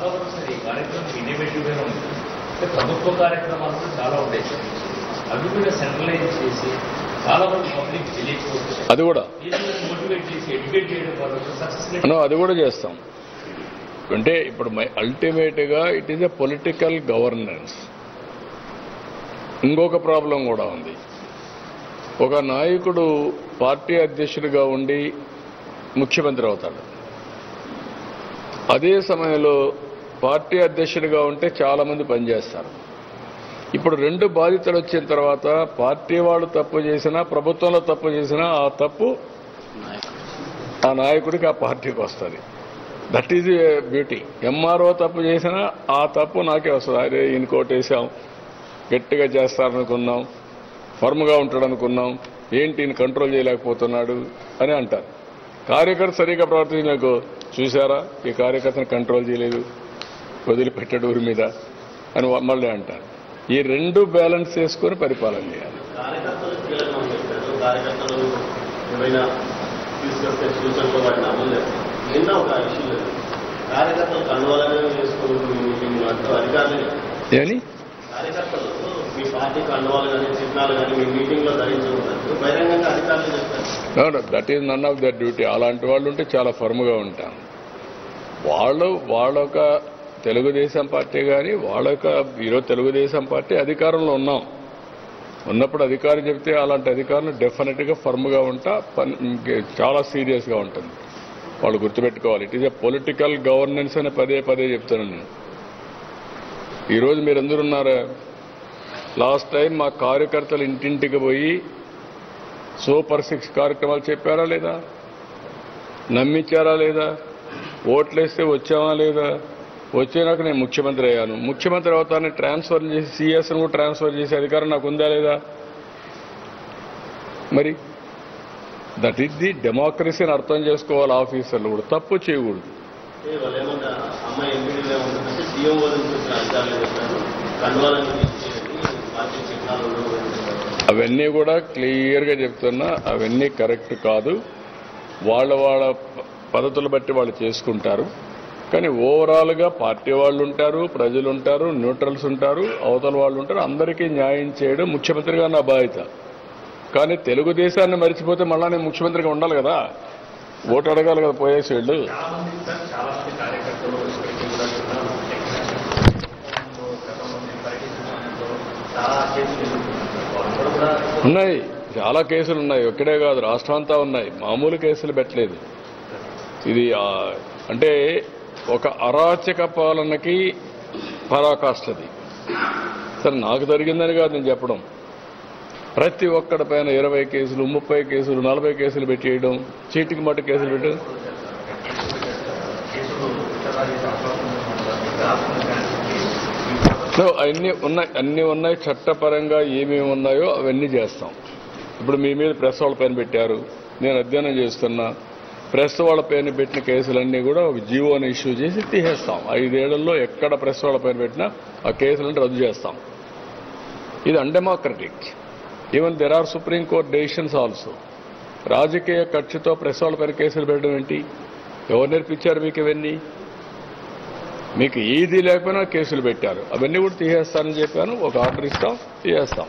చాలా వరకు సార్ ఈ కార్యక్రమం ఇన్నోవేటివ్గా ఉంది. ప్రభుత్వ కార్యక్రమాలు కూడా చాలా ఉంటాయి సార్, అవి కూడా సెంట్రలైజ్ చేసి చాలా వరకు పబ్లిక్ తెలియకపోతే అది కూడా మోటివేట్ చేసి ఎడ్యుకేట్ చేయడం వల్ల సక్సెస్ అది కూడా చేస్తాం. అంటే ఇప్పుడు అల్టిమేట్గా it is a political governance. ఇంకొక ప్రాబ్లం కూడా ఉంది. ఒక నాయకుడు పార్టీ అధ్యక్షుడిగా ఉండి ముఖ్యమంత్రి అవుతాడు. అదే సమయంలో పార్టీ అధ్యక్షుడిగా ఉంటే చాలా మంది పనిచేస్తారు. ఇప్పుడు రెండు బాధ్యతలు వచ్చిన తర్వాత పార్టీ వాళ్ళు తప్పు చేసినా ప్రభుత్వంలో తప్పు చేసినా ఆ తప్పు ఆ నాయకుడికి ఆ పార్టీకి వస్తుంది. That is beauty. ఎంఆర్ఓ తప్పు చేసినా ఆ తప్పు నాకే వస్తుంది. అరే ఈయన కోటేశాం, గట్టిగా చేస్తారనుకున్నాం, ఫర్మ్గా ఉంటాడు అనుకున్నాం, ఏంటి ఈయన కంట్రోల్ చేయలేకపోతున్నాడు అని అంటారు. కార్యకర్త సరిగ్గా ప్రవర్తించలేకో చూసారా ఈ కార్యకర్తను కంట్రోల్ చేయలేదు, వదిలిపెట్టాడు ఊరి మీద అని మళ్ళీ అంటారు. ఈ రెండు బ్యాలెన్స్ చేసుకొని పరిపాలన చేయాలి. Any that is none of that duty. అలాంటి వాళ్ళు ఉంటే చాలా ఫర్మ్గా ఉంటాం. వాళ్ళొక తెలుగుదేశం పార్టీ కానీ వాళ్ళొక ఈరోజు తెలుగుదేశం పార్టీ అధికారంలో ఉన్నప్పుడు అధికారం చెప్తే అలాంటి అధికారులు డెఫినెట్గా ఫర్మ్గా ఉంటా చాలా సీరియస్గా ఉంటుంది. వాళ్ళు గుర్తుపెట్టుకోవాలి. It is a political governance అని పదే పదే చెప్తున్నాను నేను. ఈరోజు మీరందరూ ఉన్నారా? లాస్ట్ టైం మా కార్యకర్తలు ఇంటింటికి పోయి సూపర్ 6 కార్యక్రమాలు చెప్పారా లేదా? నమ్మించారా లేదా? ఓట్లేస్తే వచ్చామా లేదా? వచ్చేనాక నేను ముఖ్యమంత్రి అయ్యాను. ముఖ్యమంత్రి అవుతానని ట్రాన్స్ఫర్ చేసి సిఎస్ను కూడా ట్రాన్స్ఫర్ చేసే అధికారం నాకు ఉందా లేదా? మరి దట్ ఈస్ ది డెమోక్రసీని అర్థం చేసుకోవాలి. ఆఫీసర్లు కూడా తప్పు చేయకూడదు. అవన్నీ కూడా క్లియర్గా చెప్తున్నా, అవన్నీ కరెక్ట్ కాదు. వాళ్ళ పద్ధతులు బట్టి వాళ్ళు చేసుకుంటారు. కానీ ఓవరాల్గా పార్టీ వాళ్ళు ఉంటారు, ప్రజలు ఉంటారు, న్యూట్రల్స్ ఉంటారు, అవతల వాళ్ళు ఉంటారు. అందరికీ న్యాయం చేయడం ముఖ్యమంత్రిగా నా బాధ్యత. కానీ తెలుగుదేశాన్ని మర్చిపోతే మళ్ళా నేను ముఖ్యమంత్రిగా ఉండాలి కదా, ఓటు అడగాలి కదా పోయేసేళ్ళు. ఉన్నాయి, చాలా కేసులు ఉన్నాయి. ఒక్కడే కాదు, రాష్ట్రం అంతా ఉన్నాయి. మామూలు కేసులు పెట్టలేదు. ఇది అంటే ఒక అరాచక పాలనకి పరాకాష్ఠది. సరే నాకు జరిగిందని కాదు నేను చెప్పడం. ప్రతి ఒక్కడి పైన 20 కేసులు, 30 కేసులు, 40 కేసులు పెట్టేయడం, చీటికి మట్టు కేసులు పెట్టడం. అన్నీ ఉన్నాయి. చట్టపరంగా ఏమేమి ఉన్నాయో అవన్నీ చేస్తాం. ఇప్పుడు మీ మీద ప్రెస్ వాళ్ళ పైన పెట్టారు, నేను అధ్యయనం చేస్తున్నా. ప్రెస్ వాళ్ళ పైన పెట్టిన కేసులన్నీ కూడా ఒక జీవోని ఇష్యూ చేసి తీసేస్తాం. 5 ఏళ్లలో ఎక్కడ ప్రెస్ వాళ్ళ పైన పెట్టినా ఆ కేసులను రద్దు చేస్తాం. ఇది undemocratic. Even there are supreme court decisions also. రాజకీయ కక్షతో ప్రెస్ వాళ్ళ పైన కేసులు పెట్టడం ఏంటి? ఎవరు నేర్పించారు మీకు ఇవన్నీ? మీకు ఏది లేకపోయినా కేసులు పెట్టారు. అవన్నీ కూడా తీసేస్తానని చెప్పాను. ఒక ఆర్డర్ ఇస్తాం, తీసేస్తాం.